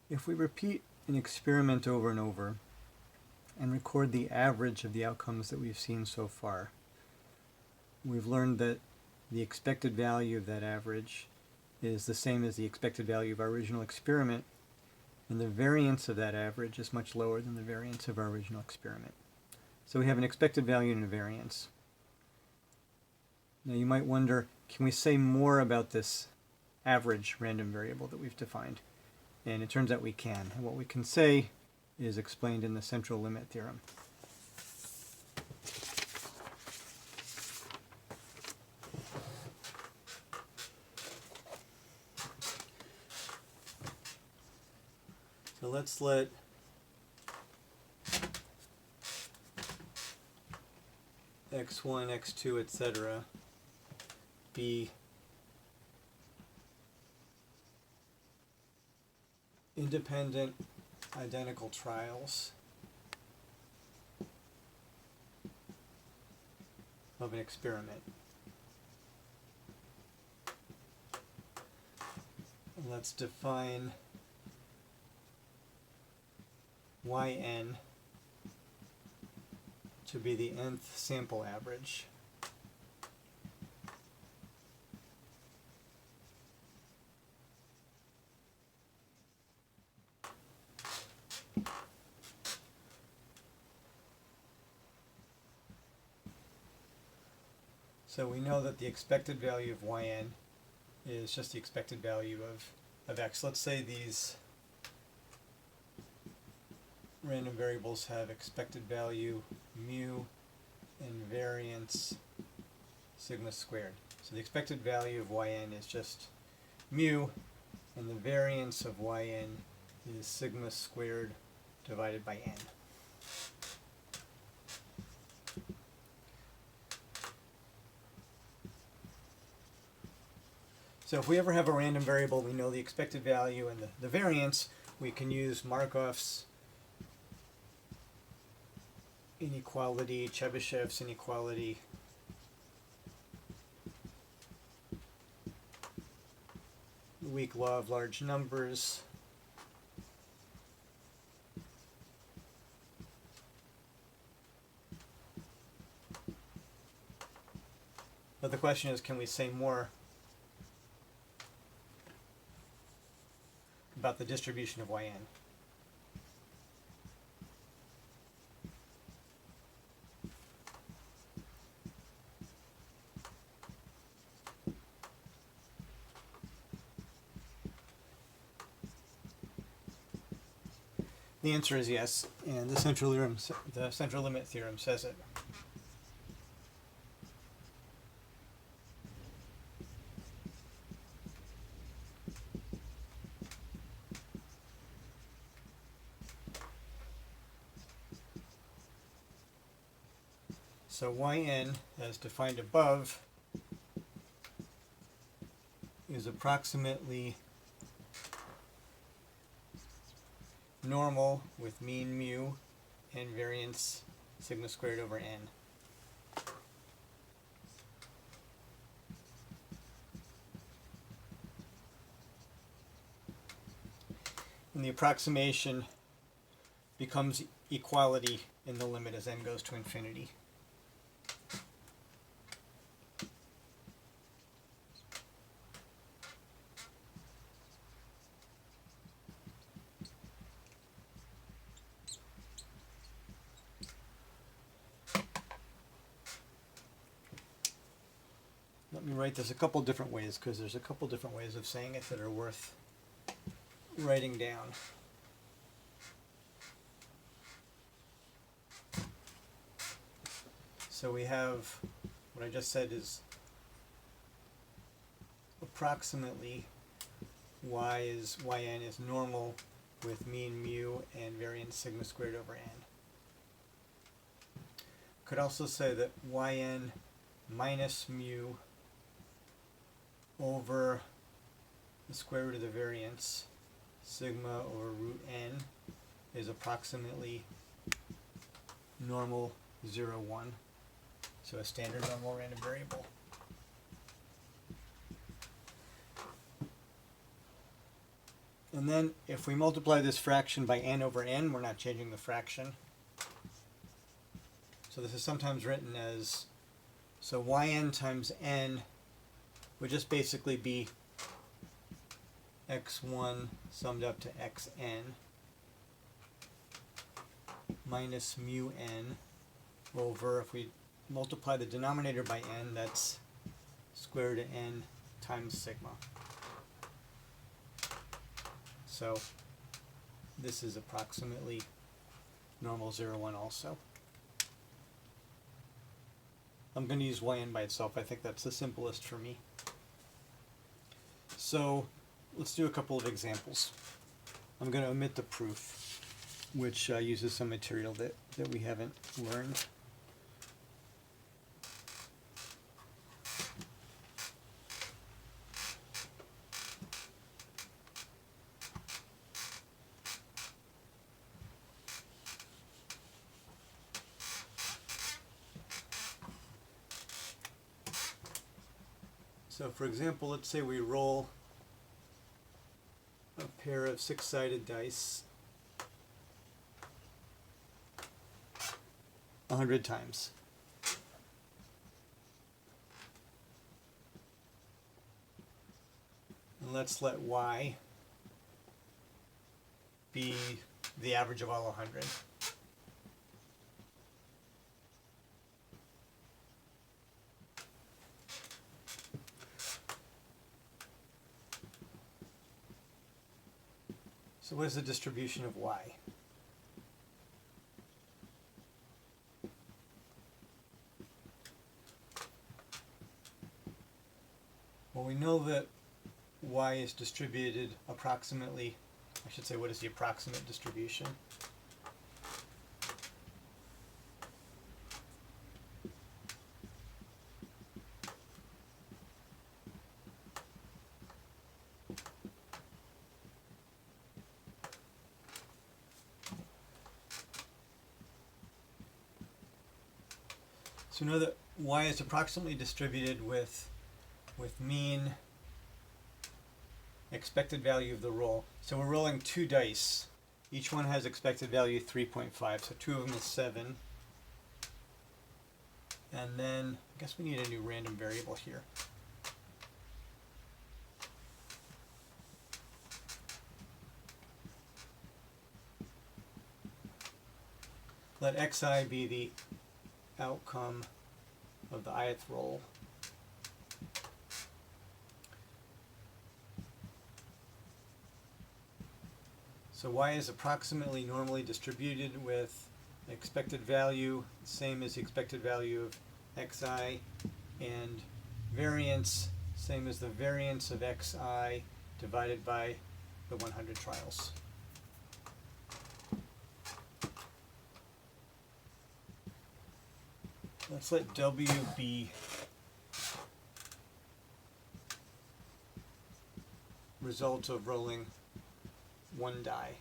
If we repeat an experiment over and over and record the average of the outcomes that we've seen so far, we've learned that the expected value of that average is the same as the expected value of our original experiment, and the variance of that average is much lower than the variance of our original experiment. So we have an expected value and a variance. Now you might wonder, can we say more about this average random variable that we've defined? And it turns out we can. And what we can say is explained in the central limit theorem. So let's let x1, x2, etc. be independent identical trials of an experiment. Let's define yn to be the nth sample average. So we know that the expected value of yn is just the expected value of x. Let's say these random variables have expected value mu and variance sigma squared. So the expected value of yn is just mu, and the variance of yn is sigma squared divided by n. So if we ever have a random variable, we know the expected value and the variance, we can use Markov's inequality, Chebyshev's inequality, weak law of large numbers, but the question is, can we say more about the distribution of yn? The answer is yes, and the central limit theorem says it. So yn, as defined above, is approximately normal with mean mu and variance sigma squared over n. And the approximation becomes equality in the limit as n goes to infinity. Let me write this a couple different ways, because there's a couple different ways of saying it that are worth writing down. So we have, what I just said is approximately yn is normal with mean mu and variance sigma squared over n. Could also say that yn minus mu over the square root of the variance sigma over root n is approximately normal 0, 1. So a standard normal random variable. And then if we multiply this fraction by n over n, we're not changing the fraction. So this is sometimes written as, so yn times n would just basically be x1 summed up to xn minus mu n over, if we multiply the denominator by n, that's square root of n times sigma. So this is approximately normal 0, 1 also. I'm going to use yn by itself. I think that's the simplest for me. So let's do a couple of examples. I'm going to omit the proof, which uses some material that we haven't learned. So for example, let's say we roll a pair of 6-sided dice 100 times. And let's let y be the average of all 100. So what is the distribution of y? Well, we know that y is distributed approximately, I should say, what is the approximate distribution? So we know that y is approximately distributed with mean, expected value of the roll. So we're rolling 2 dice. Each one has expected value 3.5, so 2 of them is 7. And then I guess we need a new random variable here. Let xi be the outcome of the ith roll. So y is approximately normally distributed with expected value, same as the expected value of xi, and variance, same as the variance of xi divided by the 100 trials. Let's let w be result of rolling 1 die.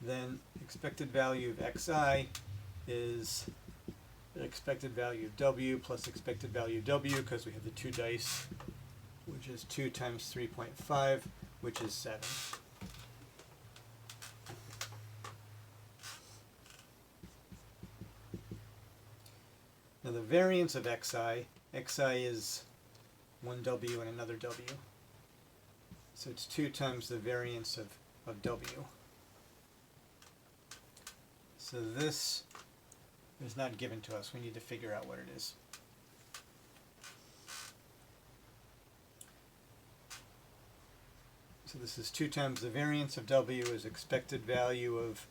Then expected value of xi is the expected value of w plus expected value of w, because we have the 2 dice, which is 2 times 3.5, which is 7. Now the variance of xi is 1w and another w. So it's 2 times the variance of w. So this is not given to us. We need to figure out what it is. So this is 2 times the variance of w is expected value of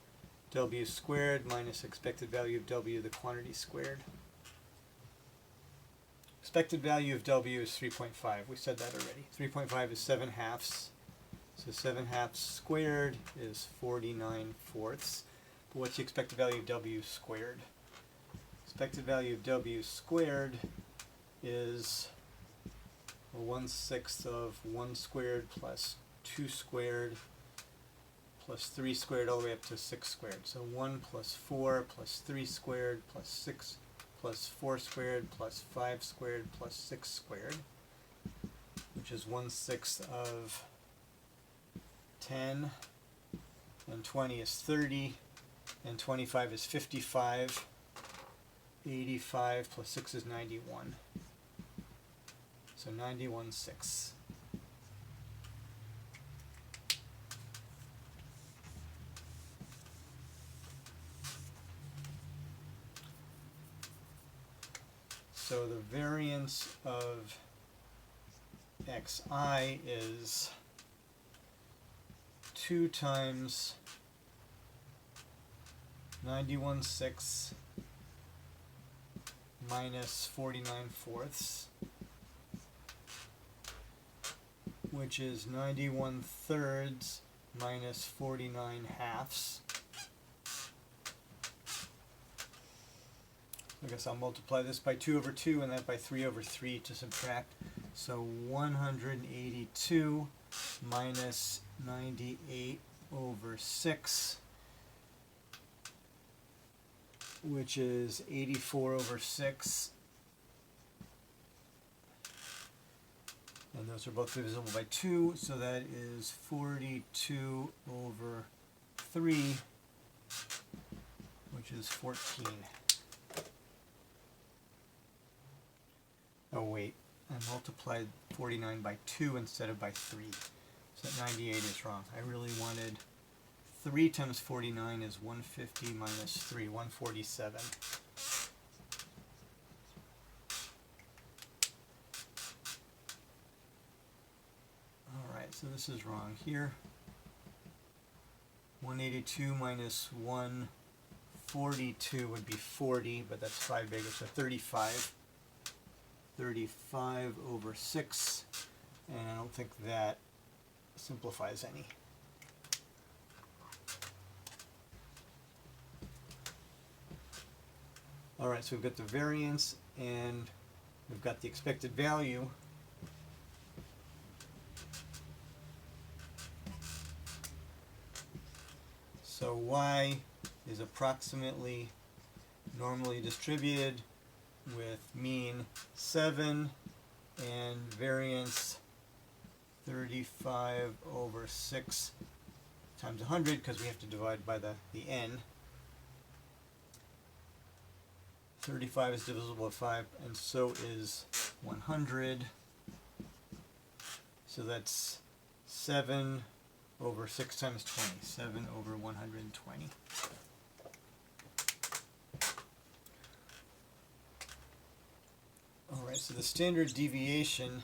w squared minus expected value of w, the quantity squared. Expected value of w is 3.5. We said that already. 3.5 is 7 halves. So 7 halves squared is 49 fourths. But what's the expected value of w squared? Expected value of w squared is 1/6 of 1 squared plus 2 squared plus 3 squared all the way up to 6 squared. So 1 plus 4 plus 3 squared plus 6 plus 4 squared plus 5 squared plus 6 squared, which which is 1/6 of 10, and 20 is 30, and 25 is 55. 85 plus 6 is 91. So 91/6. So the variance of xi is 2 times 91/6 minus 49/4, which is 91/3 minus 49/2. I guess I'll multiply this by 2 over 2 and that by 3 over 3 to subtract. So 182 minus 98 over 6, which is 84 over 6. And those are both divisible by 2, so that is 42 over 3, which is 14. Oh wait, I multiplied 49 by 2 instead of by 3. So that 98 is wrong. I really wanted 3 times 49 is 150 minus 3, 147. Alright, so this is wrong here. 182 minus 142 would be 40, but that's 5 bigger, so 35. 35 over 6, and I don't think that simplifies any. Alright, so we've got the variance and we've got the expected value. So y is approximately normally distributed with mean 7 and variance 35 over 6 times 100, because we have to divide by the n. 35 is divisible by 5, and so is 100. So that's 7 over 6 times 20, 7 over 120. Alright, so the standard deviation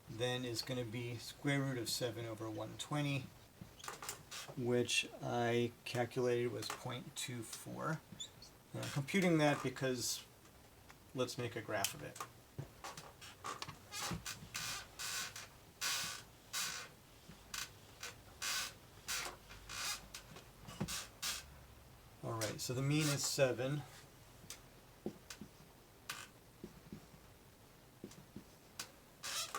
then is going to be square root of 7 over 120, which I calculated was 0.24. And I'm computing that because let's make a graph of it. Alright, so the mean is 7.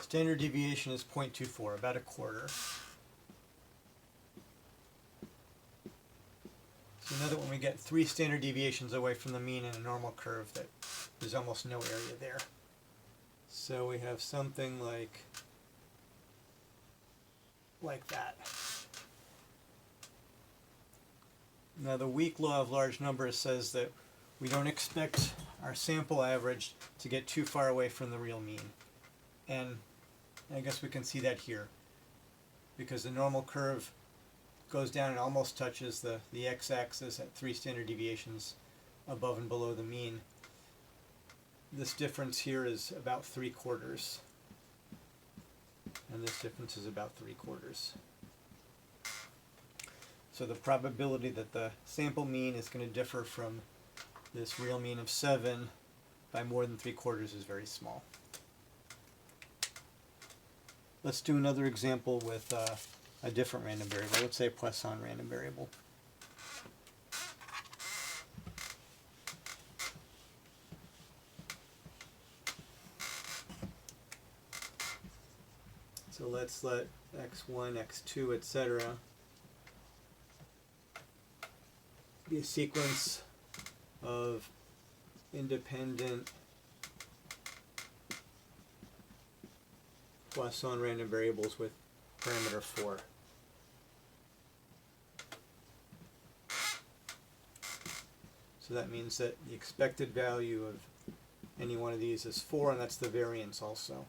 Standard deviation is 0.24, about a quarter. So know that when we get 3 standard deviations away from the mean in a normal curve, that there's almost no area there. So we have something like that. Now the weak law of large numbers says that we don't expect our sample average to get too far away from the real mean. And I guess we can see that here, because the normal curve goes down and almost touches the x-axis at 3 standard deviations above and below the mean. This difference here is about 3/4, and this difference is about 3/4. So the probability that the sample mean is going to differ from this real mean of 7 by more than 3/4 is very small. Let's do another example with a different random variable. Let's say a Poisson random variable. So let's let x1, x2, etc. be a sequence of independent Poisson random variables with parameter 4. So that means that the expected value of any one of these is 4, and that's the variance also.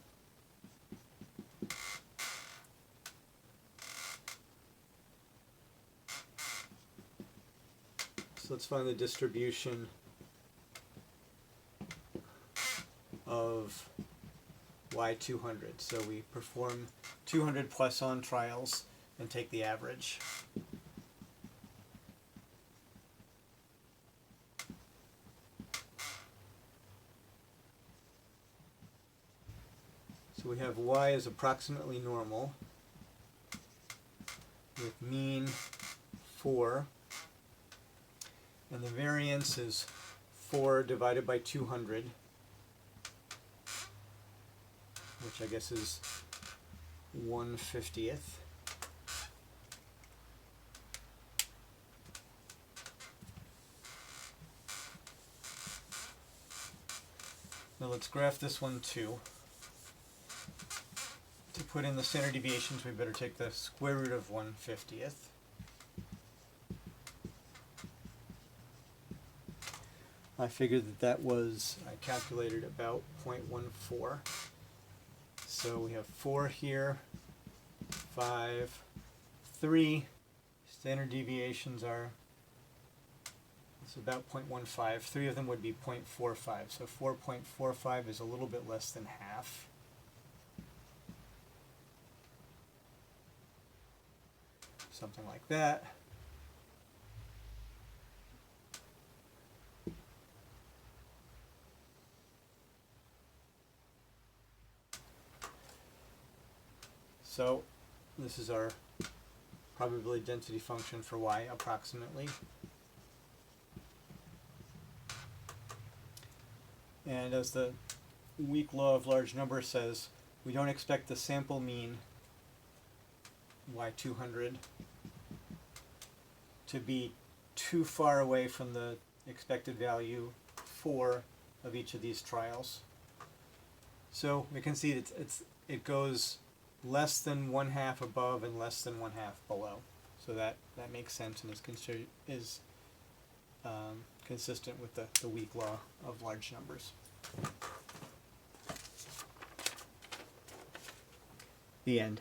So let's find the distribution of y200. So we perform 200 Poisson trials and take the average. So we have y is approximately normal with mean 4, and the variance is 4 divided by 200, which I guess is 1/50th. Now let's graph this one too. To put in the standard deviations, we better take the square root of 1/50th. I figured that was, I calculated about 0.14. So we have 4 here, 5, 3. Standard deviations are, it's about 0.15. 3 of them would be 0.45. So 4.45 is a little bit less than half. Something like that. So this is our probability density function for y approximately. And as the weak law of large numbers says, we don't expect the sample mean y200 to be too far away from the expected value 4 of each of these trials. So we can see it goes less than 1/2 above and less than 1/2 below. So that makes sense and is consistent with the weak law of large numbers. The end.